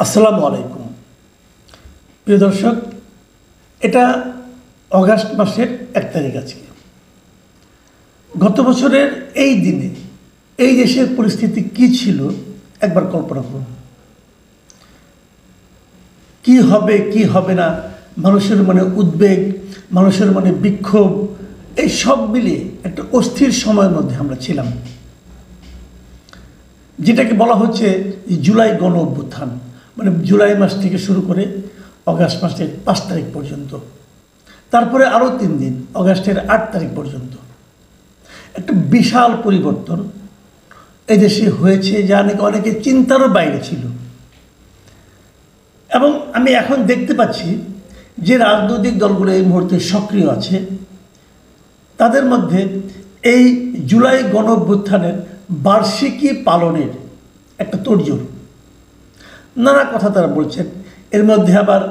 আসসালামু আলাইকুম প্রিয় দর্শক, এটা অগাস্ট মাসের 1 তারিখ। আজকে গত বছরের এই দিনে এই দেশের পরিস্থিতি কি ছিল একবার কল্পনা করুন। কি হবে কি হবে না, মানুষের মনে উদ্বেগ, মানুষের মনে বিক্ষোভ, এই সব মিলিয়ে একটা অস্থির সময়ের মধ্যে আমরা ছিলাম, যেটাকে বলা হচ্ছে জুলাই গণ অভ্যুত্থান। মানে জুলাই মাস থেকে শুরু করে অগাস্ট মাসের 5 তারিখ পর্যন্ত, তারপরে আরও 3 দিন অগাস্টের 8 তারিখ পর্যন্ত একটা বিশাল পরিবর্তন এদেশে হয়েছে, যা নাকি অনেকে চিন্তারও বাইরে ছিল। এবং আমি এখন দেখতে পাচ্ছি যে রাজনৈতিক দলগুলো এই মুহূর্তে সক্রিয় আছে, তাদের মধ্যে এই জুলাই গণ অভ্যুত্থানের বার্ষিকী পালনের একটা তোড়জোড়, নানা কথা তারা বলছেন। এর মধ্যে আবার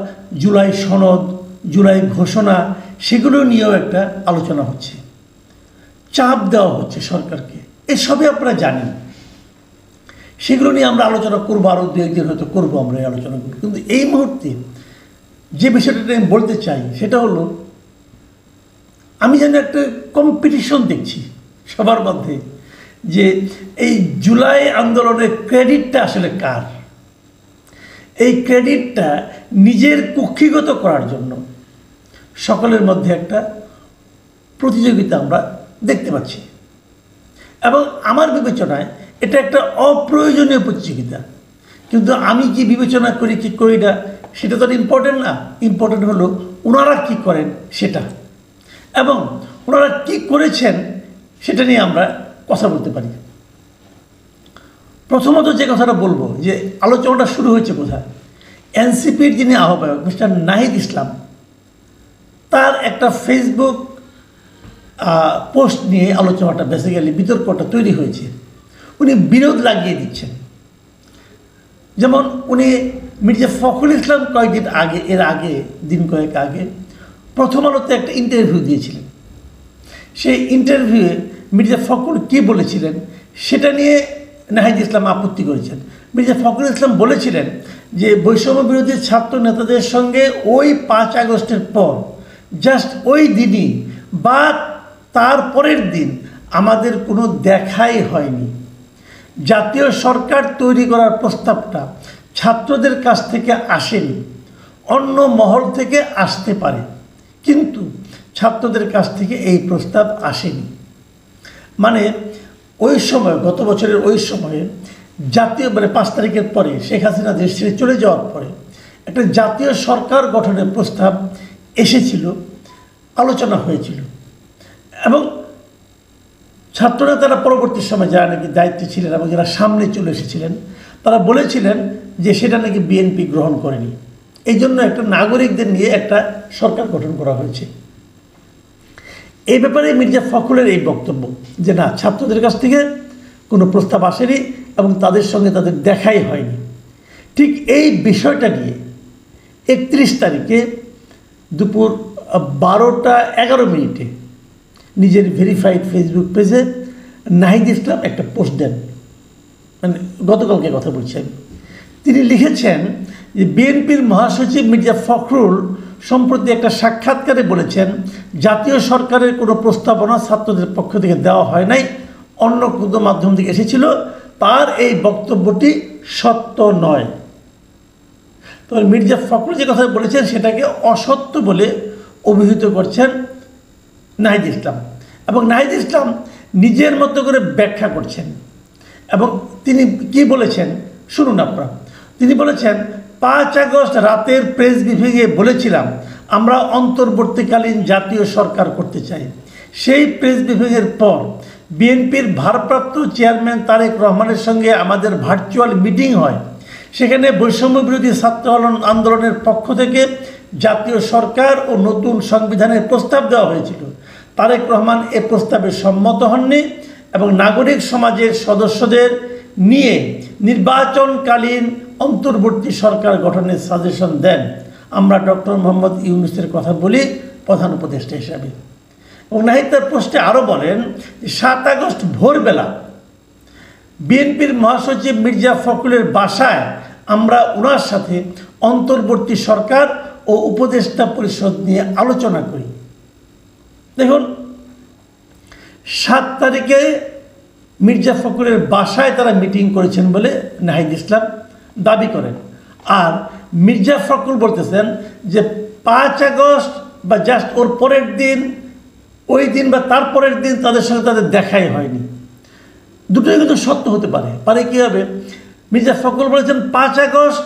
জুলাই সনদ, জুলাই ঘোষণা, সেগুলো নিয়েও একটা আলোচনা হচ্ছে, চাপ দেওয়া হচ্ছে সরকারকে। এসবই আপনারা জানেন, সেগুলো নিয়ে আমরা আলোচনা করবো, আরও 2-1 দিন হয়তো করবো আমরা এই আলোচনাগুলো। কিন্তু এই মুহূর্তে যে বিষয়টা আমি বলতে চাই সেটা হলো, আমি যেন একটা কম্পিটিশন দেখছি সবার মধ্যে, যে এই জুলাই আন্দোলনের ক্রেডিটটা আসলে কার। এই ক্রেডিটটা নিজের কুক্ষিগত করার জন্য সকলের মধ্যে একটা প্রতিযোগিতা আমরা দেখতে পাচ্ছি। এবং আমার বিবেচনায় এটা একটা অপ্রয়োজনীয় প্রতিযোগিতা। কিন্তু আমি কি বিবেচনা করি কি করি না সেটা তো ইম্পর্টেন্ট না। ইম্পর্টেন্ট হলো ওনারা কি করেন সেটা, এবং ওনারা কি করেছেন সেটা নিয়ে আমরা কথা বলতে পারি। প্রথমত যে কথাটা বলবো, যে আলোচনাটা শুরু হয়েছে কোথায়, এনসিপির যিনি আহ্বায়ক মিস্টার নাহিদ ইসলাম, তার একটা ফেসবুক পোস্ট নিয়ে আলোচনাটা বেসিক্যালি বিতর্কটা তৈরি হয়েছে। উনি বিরোধ লাগিয়ে দিচ্ছেন। যেমন উনি মির্জা ফখরুল ইসলাম কয়েকদিন আগে, এর আগে দিন কয়েক আগে প্রথম আলোতে একটা ইন্টারভিউ দিয়েছিলেন। সেই ইন্টারভিউয়ে মির্জা ফখরুল কী বলেছিলেন সেটা নিয়ে নাহিদ ইসলাম আপত্তি করেছেন। মির্জা ফখরুল ইসলাম বলেছিলেন যে বৈষম্য বিরোধী ছাত্র নেতাদের সঙ্গে ওই 5 আগস্টের পর জাস্ট ওই দিনই বা তার পরের দিন আমাদের কোনো দেখাই হয়নি। জাতীয় সরকার তৈরি করার প্রস্তাবটা ছাত্রদের কাছ থেকে আসেনি, অন্য মহল থেকে আসতে পারে, কিন্তু ছাত্রদের কাছ থেকে এই প্রস্তাব আসেনি। মানে ওই সময়, গত বছরের ওই সময়ে জাতীয়, মানে 5 তারিখের পরে শেখ হাসিনা দেশ ছেড়ে চলে যাওয়ার পরে একটা জাতীয় সরকার গঠনের প্রস্তাব এসেছিল, আলোচনা হয়েছিল। এবং ছাত্ররা তারা পরবর্তী সময় যারা নাকি দায়িত্বে ছিলেন এবং যারা সামনে চলে এসেছিলেন, তারা বলেছিলেন যে সেটা নাকি বিএনপি গ্রহণ করেনি। এই জন্য একটা নাগরিকদের নিয়ে একটা সরকার গঠন করা হয়েছে। এই ব্যাপারে মির্জা ফখরুলের এই বক্তব্য যে না, ছাত্রদের কাছ থেকে কোনো প্রস্তাব আসেনি এবং তাদের সঙ্গে তাদের দেখাই হয়নি। ঠিক এই বিষয়টা নিয়ে 31 তারিখে দুপুর 12টা 11 মিনিটে নিজের ভেরিফাইড ফেসবুক পেজে নাহিদ ইসলাম একটা পোস্ট দেন। মানে গতকালকে কথা বলছি আমি। তিনি লিখেছেন যে বিএনপির মহাসচিব মির্জা ফখরুল সম্প্রতি একটা সাক্ষাৎকারে বলেছেন জাতীয় সরকারের কোনো প্রস্তাবনা ছাত্রদের পক্ষ থেকে দেওয়া হয় নাই, অন্য কোনো মাধ্যম থেকে এসেছিল। তার এই বক্তব্যটি সত্য নয়। তবে মির্জা ফখরুল যে কথা বলেছেন সেটাকে অসত্য বলে অভিহিত করছেন নাহিদ ইসলাম। এবং নাহিদ ইসলাম নিজের মতো করে ব্যাখ্যা করছেন। এবং তিনি কি বলেছেন শুনুন আপনারা। তিনি বলেছেন 5 আগস্ট রাতের প্রেস ব্রিফিংয়ে বলেছিলাম আমরা অন্তর্বর্তীকালীন জাতীয় সরকার করতে চাই। সেই প্রেস ব্রিফিংয়ের পর বিএনপির ভারপ্রাপ্ত চেয়ারম্যান তারেক রহমানের সঙ্গে আমাদের ভার্চুয়াল মিটিং হয়। সেখানে বৈষম্য বিরোধী ছাত্র আন্দোলনের পক্ষ থেকে জাতীয় সরকার ও নতুন সংবিধানের প্রস্তাব দেওয়া হয়েছিল। তারেক রহমান এ প্রস্তাবে সম্মত হননি এবং নাগরিক সমাজের সদস্যদের নিয়ে নির্বাচনকালীন অন্তর্বর্তী সরকার গঠনের সাজেশন দেন। আমরা ডক্টর মোহাম্মদ ইউনূসের কথা বলি প্রধান উপদেষ্টা হিসাবে। এবং নাহিদ তার পোস্টে আরও বলেন যে 7 আগস্ট ভোরবেলা বিএনপির মহাসচিব মির্জা ফখরুলের বাসায় আমরা ওনার সাথে অন্তর্বর্তী সরকার ও উপদেষ্টা পরিষদ নিয়ে আলোচনা করি। দেখুন, 7 তারিখে মির্জা ফখরুলের বাসায় তারা মিটিং করেছেন বলে নাহিদ ইসলাম দাবি করেন। আর মির্জা ফখরুল বলতেছেন যে 5 আগস্ট বা জাস্ট ওর পরের দিন, ওই দিন বা তারপরের দিন তাদের সঙ্গে তাদের দেখাই হয়নি। দুটোই কিন্তু সত্য হতে পারে কী হবে? মির্জা ফখরুল বলেছেন 5 আগস্ট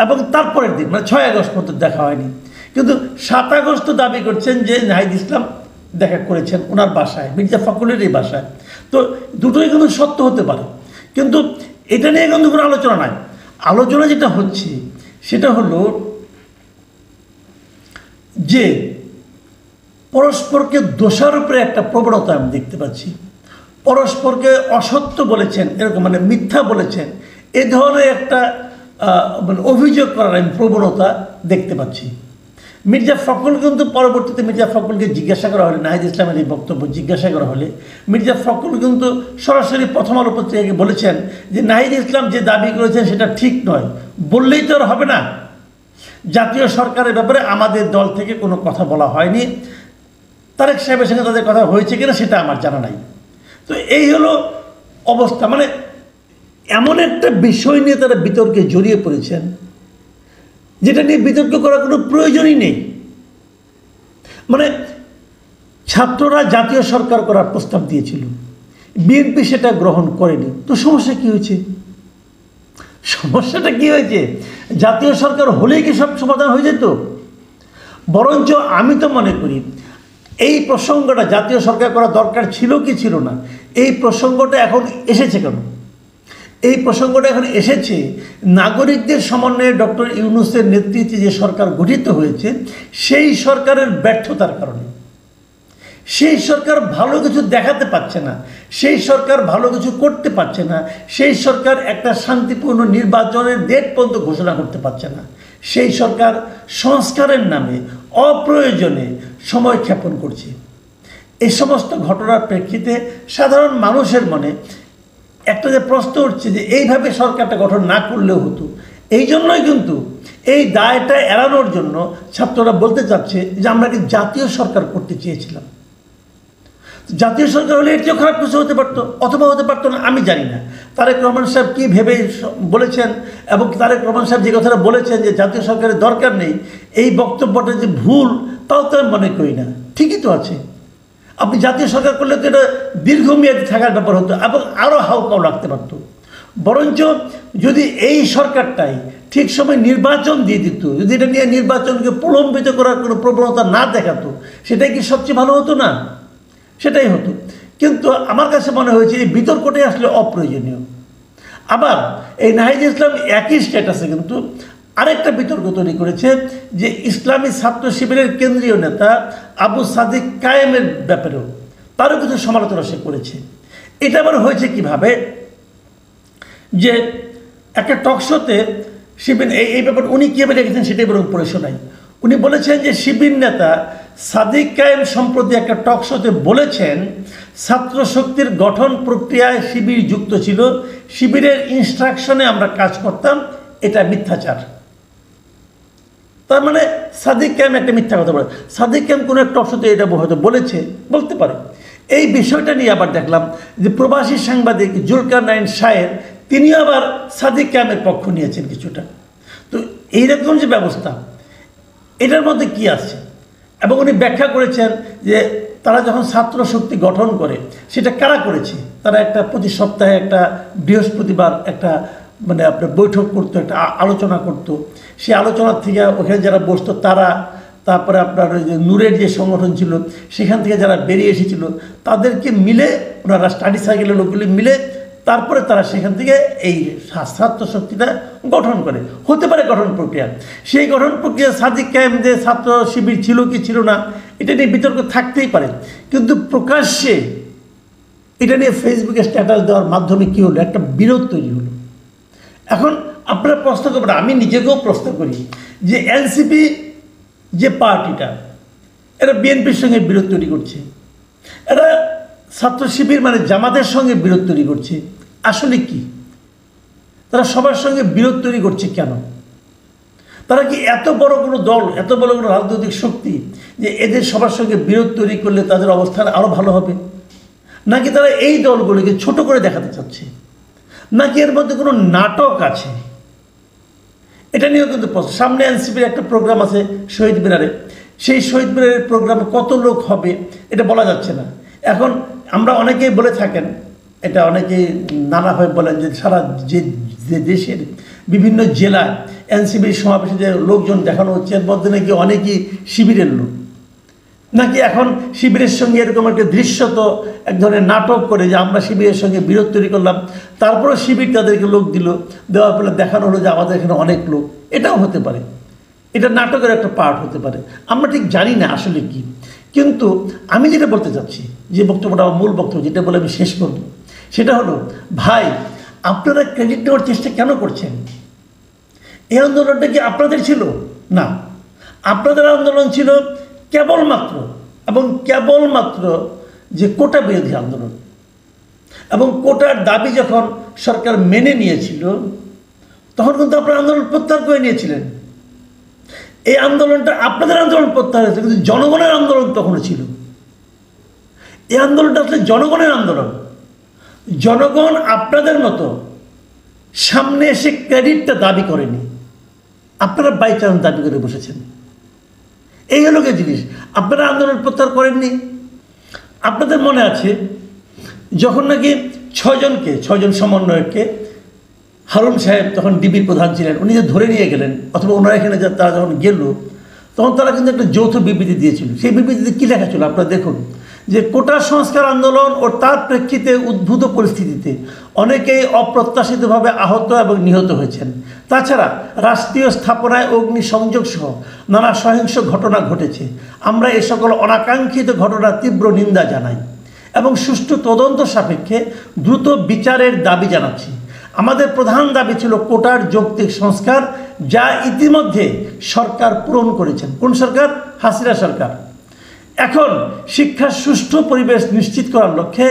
এবং তারপরের দিন মানে 6 আগস্ট পর্যন্ত দেখা হয়নি, কিন্তু 7 আগস্ট দাবি করছেন যে নাহিদ ইসলাম দেখা করেছেন ওনার বাসায়, মির্জা ফখরুলের এই বাসায়। তো দুটোই কিন্তু সত্য হতে পারে, কিন্তু এটা নিয়ে কিন্তু কোনো আলোচনা নাই। আলোচনা যেটা হচ্ছে সেটা হলো যে পরস্পরকে দোষারোপের একটা প্রবণতা আমি দেখতে পাচ্ছি। পরস্পরকে অসত্য বলেছেন, এরকম মানে মিথ্যা বলেছেন, এ ধরনের একটা মানে অভিযোগ করার আমি প্রবণতা দেখতে পাচ্ছি। মির্জা ফখরুল কিন্তু পরবর্তীতে মির্জা ফখরুলকে জিজ্ঞাসা করা হলে, নাহিদ ইসলামের এই বক্তব্য জিজ্ঞাসা করা হলে মির্জা ফখরুল কিন্তু সরাসরি প্রথম আলো পত্রিকাকে বলেছেন যে নাহিদ ইসলাম যে দাবি করেছেন সেটা ঠিক নয়, বললেই তো আর হবে না। জাতীয় সরকারের ব্যাপারে আমাদের দল থেকে কোনো কথা বলা হয়নি, তারেক সাহেবের সঙ্গে তাদের কথা হয়েছে কিনা সেটা আমার জানা নাই। তো এই হলো অবস্থা, মানে এমন একটা বিষয় নিয়ে তারা বিতর্কে জড়িয়ে পড়েছেন যেটা নিয়ে বিতর্ক করার কোনো প্রয়োজনই নেই। মানে ছাত্ররা জাতীয় সরকার করার প্রস্তাব দিয়েছিল, বিএনপি সেটা গ্রহণ করেনি, তো সমস্যা কি হয়েছে? সমস্যাটা কি হয়েছে? জাতীয় সরকার হলেই কি সব সমাধান হয়ে যেত? বরঞ্চ আমি তো মনে করি এই প্রসঙ্গটা জাতীয় সরকার করা দরকার ছিল কি ছিল না, এই প্রসঙ্গটা এখন এসেছে কেন? এই প্রসঙ্গটা এখন এসেছে নাগরিকদের সমন্বয়ে ডক্টর ইউনূসের নেতৃত্বে যে সরকার গঠিত হয়েছে সেই সরকারের ব্যর্থতার কারণে। সেই সরকার ভালো কিছু দেখাতে পারছে না, সেই সরকার ভালো কিছু করতে পারছে না, সেই সরকার একটা শান্তিপূর্ণ নির্বাচনের ডেট পর্যন্ত ঘোষণা করতে পারছে না। সেই সরকার সংস্কারের নামে অপ্রয়োজনে সময় ক্ষেপণ করছে। এই সমস্ত ঘটনার প্রেক্ষিতে সাধারণ মানুষের মনে একটা যে প্রশ্ন উঠছে যে এইভাবে সরকারটা গঠন না করলেও হতো। এই জন্যই কিন্তু এই দায়টা এড়ানোর জন্য ছাত্ররা বলতে চাচ্ছে যে আমরা কি জাতীয় সরকার করতে চেয়েছিলাম। জাতীয় সরকার হলে এর চেয়েও খারাপ কিছু হতে পারতো, অথবা হতে পারতো না, আমি জানি না। তারেক রহমান সাহেব কী ভেবে বলেছেন, এবং তারেক রহমান সাহেব যে কথাটা বলেছেন যে জাতীয় সরকারের দরকার নেই, এই বক্তব্যটা যে ভুল তাও তো আমি মনে করি না, ঠিকই তো আছে। আপনি জাতীয় সরকার করলে তো এটা দীর্ঘমেয়াদী থাকার ব্যাপার হতো এবং আরও হাউকাও লাগতে পারত। বরঞ্চ যদি এই সরকারটাই ঠিক সময় নির্বাচন দিয়ে দিত, যদি এটা নিয়ে নির্বাচনকে প্রলম্বিত করার কোনো প্রবণতা না দেখাতো, সেটাই কি সবচেয়ে ভালো হতো না? সেটাই হতো। কিন্তু আমার কাছে মনে হয়েছে এই বিতর্কটাই আসলে অপ্রয়োজনীয়। আবার এই নাহিদ ইসলাম একই স্ট্যাটাসে কিন্তু আরেকটা বিতর্ক তৈরি করেছে যে ইসলামী ছাত্র শিবিরের কেন্দ্রীয় নেতা আবু সাদিক কায়েমের ব্যাপারেও তারও কিছু সমালোচনা সে করেছে। এটা আবার হয়েছে কিভাবে, যে একটা টকশোতে শিবির এই ব্যাপার উনি কীভাবে রেখেছেন সেটাই বরং পড়ে শোনাই। উনি বলেছেন যে শিবির নেতা সাদিক কায়েম সম্প্রতি একটা টকশোতে বলেছেন ছাত্র শক্তির গঠন প্রক্রিয়ায় শিবির যুক্ত ছিল, শিবিরের ইনস্ট্রাকশনে আমরা কাজ করতাম, এটা মিথ্যাচার। তার মানে সাদিক কায়েম একটা মিথ্যা কথা বলে। সাদিক কায়েম কোনো একটা টকশোতে এটা হয়তো বলতে পারে। এই বিষয়টা নিয়ে আবার দেখলাম যে প্রবাসী সাংবাদিক জুলকারনাইন শাহের তিনিও আবার সাদিক কায়েমের পক্ষ নিয়েছেন কিছুটা। তো এইরকম যে ব্যবস্থা, এটার মধ্যে কি আছে? এবং উনি ব্যাখ্যা করেছেন যে তারা যখন ছাত্র শক্তি গঠন করে সেটা কারা করেছে, তারা একটা প্রতি সপ্তাহে একটা বৃহস্পতিবার একটা মানে আপনার বৈঠক করতো, একটা আলোচনা করতো। সেই আলোচনার থেকে ওখানে যারা বসতো তারা, তারপরে আপনার ওই যে নূরের যে সংগঠন ছিল সেখান থেকে যারা বেরিয়ে এসেছিল তাদেরকে মিলে ওনারা স্টাডি সার্কেলের লোকগুলি মিলে তারপরে তারা সেখান থেকে এই ছাত্র শক্তিটা গঠন করে। হতে পারে গঠন প্রক্রিয়া, সেই গঠন প্রক্রিয়া সাদিক কায়েম যে ছাত্র শিবির ছিল কি ছিল না এটা নিয়ে বিতর্ক থাকতেই পারে, কিন্তু প্রকাশ্যে এটা নিয়ে ফেসবুকে স্ট্যাটাস দেওয়ার মাধ্যমে কী হলো, একটা বিরোধ তৈরি হলো। এখন আপনারা প্রশ্ন করবেন, আমি নিজেকেও প্রশ্ন করি যে এনসিপি যে পার্টিটা এরা বিএনপির সঙ্গে বিরোধ তৈরি করছে, এরা ছাত্র শিবির মানে জামাতের সঙ্গে বিরোধ তৈরি করছে, আসলে কি? তারা সবার সঙ্গে বিরোধ তৈরি করছে কেন? তারা কি এত বড় কোনো দল, এত বড় কোনো রাজনৈতিক শক্তি যে এদের সবার সঙ্গে বিরোধ তৈরি করলে তাদের অবস্থান আরও ভালো হবে? নাকি তারা এই দলগুলিকে ছোট করে দেখাতে চাচ্ছে? নাকি এর মধ্যে কোনো নাটক আছে? এটা নিয়েও কিন্তু সামনে এনসিপির একটা প্রোগ্রাম আছে শহীদ মিনারে, সেই শহীদ মিনারের প্রোগ্রামে কত লোক হবে এটা বলা যাচ্ছে না। এখন আমরা অনেকেই বলে থাকেন, এটা অনেকেই নানাভাবে বলেন যে সারা যে দেশের বিভিন্ন জেলায় এনসিপির সমাবেশে যে লোকজন দেখানো হচ্ছে এর মধ্যে নাকি অনেকেই শিবিরের লোক, নাকি এখন শিবিরের সঙ্গে এরকম একটা দৃশ্যত এক ধরনের নাটক করে যে আমরা শিবিরের সঙ্গে বিরোধ তৈরি করলাম, তারপরে শিবির তাদেরকে লোক দিল, দেওয়ার ফলে দেখানো হলো যে আমাদের এখানে অনেক লোক। এটাও হতে পারে, এটা নাটকের একটা পার্ট হতে পারে, আমরা ঠিক জানি না আসলে কি। কিন্তু আমি যেটা বলতে চাচ্ছি, যে বক্তব্যটা আমার মূল বক্তব্য, যেটা বলে আমি শেষ করব, সেটা হলো ভাই আপনারা ক্রেডিট নেওয়ার চেষ্টা কেন করছেন? এই আন্দোলনটা কি আপনাদের ছিল? না, আপনাদের আন্দোলন ছিল কেবলমাত্র এবং কেবলমাত্র যে কোটা বিরোধী আন্দোলন, এবং কোটার দাবি যখন সরকার মেনে নিয়েছিল তখন কিন্তু আপনারা আন্দোলন প্রত্যাহার করে নিয়েছিলেন। এই আন্দোলনটা আপনাদের আন্দোলন প্রত্যাহার হয়েছে, কিন্তু জনগণের আন্দোলন তখনও ছিল। এই আন্দোলনটা আসলে জনগণের আন্দোলন। জনগণ আপনাদের মতো সামনে এসে ক্রেডিটটা দাবি করেনি, আপনারা বাই চান্স দাবি করে বসেছেন। এই হলো কি জিনিস, আপনারা আন্দোলন প্রত্যাহার করেননি। আপনাদের মনে আছে যখন নাকি ছয়জন সমন্বয়ককে হারুন সাহেব তখন ডিবির প্রধান ছিলেন, উনি যে ধরে নিয়ে গেলেন, অথবা ওনারা এখানে তারা যখন গেল তখন তারা কিন্তু একটা যৌথ বিবৃতি দিয়েছিল। সেই বিবৃতিতে কী লেখা ছিল আপনারা দেখুন, যে কোটা সংস্কার আন্দোলন ও তার প্রেক্ষিতে উদ্ভূত পরিস্থিতিতে অনেকেই অপ্রত্যাশিতভাবে আহত এবং নিহত হয়েছেন। তাছাড়া রাষ্ট্রীয় স্থাপনায় অগ্নিসংযোগ সহ নানা সহিংস ঘটনা ঘটেছে। আমরা এ সকল অনাকাঙ্ক্ষিত ঘটনার তীব্র নিন্দা জানাই এবং সুষ্ঠু তদন্ত সাপেক্ষে দ্রুত বিচারের দাবি জানাচ্ছি। আমাদের প্রধান দাবি ছিল কোটার যৌক্তিক সংস্কার, যা ইতিমধ্যে সরকার পূরণ করেছেন। কোন সরকার? হাসিনা সরকার। এখন শিক্ষার সুষ্ঠু পরিবেশ নিশ্চিত করার লক্ষ্যে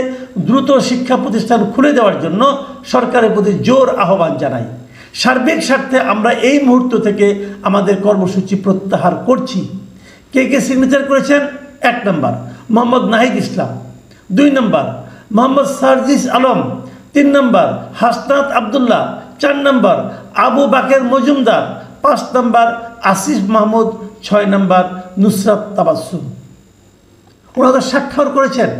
দ্রুত শিক্ষা প্রতিষ্ঠান খুলে দেওয়ার জন্য সরকারের প্রতি জোর আহ্বান জানাই। সার্বিক স্বার্থে আমরা এই মুহূর্ত থেকে আমাদের কর্মসূচি প্রত্যাহার করছি। কে কে সিগনেচার করেছেন? 1 নম্বর মোহাম্মদ নাহিদ ইসলাম, 2 নম্বর মোহাম্মদ সার্জিস আলম, 3 নম্বর হাসনাত আবদুল্লাহ, 4 নম্বর আবু বাকের মজুমদার, 5 নম্বর আসিফ মাহমুদ, 6 নম্বর নুসরাত তাবাসসুম। ওনারা স্বাক্ষর করেছেন,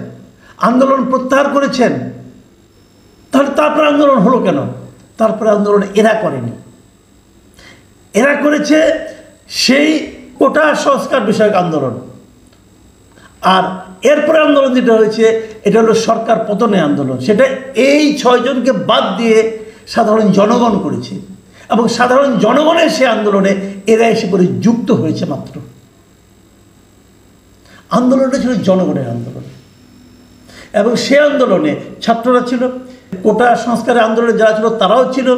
আন্দোলন প্রত্যাহার করেছেন। তাহলে তারপরে আন্দোলন হলো কেন? তারপরে আন্দোলন এরা করেনি, এরা করেছে সেই কোটা সংস্কার বিষয়ক আন্দোলন। আর এরপরে আন্দোলন যেটা হয়েছে এটা হলো সরকার পতনের আন্দোলন। সেটা এই 6 জনকে বাদ দিয়ে সাধারণ জনগণ করেছে, এবং সাধারণ জনগণের সে আন্দোলনে এরা এসে করে যুক্ত হয়েছে মাত্র। আন্দোলনটা ছিল জনগণের আন্দোলন, এবং সে আন্দোলনে ছাত্ররা ছিল, কোটা সংস্কারের আন্দোলনে যারা ছিল তারাও ছিল,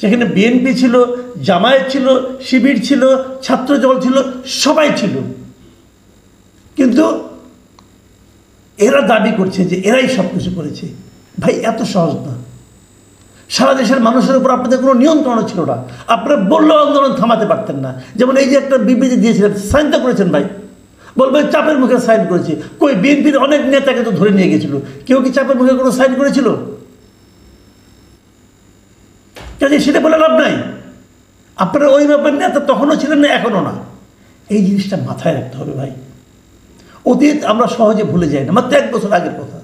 সেখানে বিএনপি ছিল, জামায়াত ছিল, শিবির ছিল, ছাত্রদল ছিল, সবাই ছিল। কিন্তু এরা দাবি করছে যে এরাই সব কিছু করেছে। ভাই এত সহজ না। সারা দেশের মানুষের উপর আপনাদের কোনো নিয়ন্ত্রণও ছিল না, আপনারা বললেও আন্দোলন থামাতে পারতেন না। যেমন এই যে একটা বিবৃতি দিয়েছিলেন, সাইন তো করেছেন ভাই, বলবে চাপের মুখে সাইন করেছে। কই বিএনপির অনেক নেতাকে তো ধরে নিয়ে গেছিল, কেউ কি চাপের মুখে কোনো সাইন করেছিল? কাজে সেটা বলে লাভ নাই। আপনারা ওই ব্যাপার নেতা তখনও ছিলেন না, এখনও না। এই জিনিসটা মাথায় রাখতে হবে ভাই। অতীত আমরা সহজে ভুলে যাই না, মাত্র 1 বছর আগের কথা।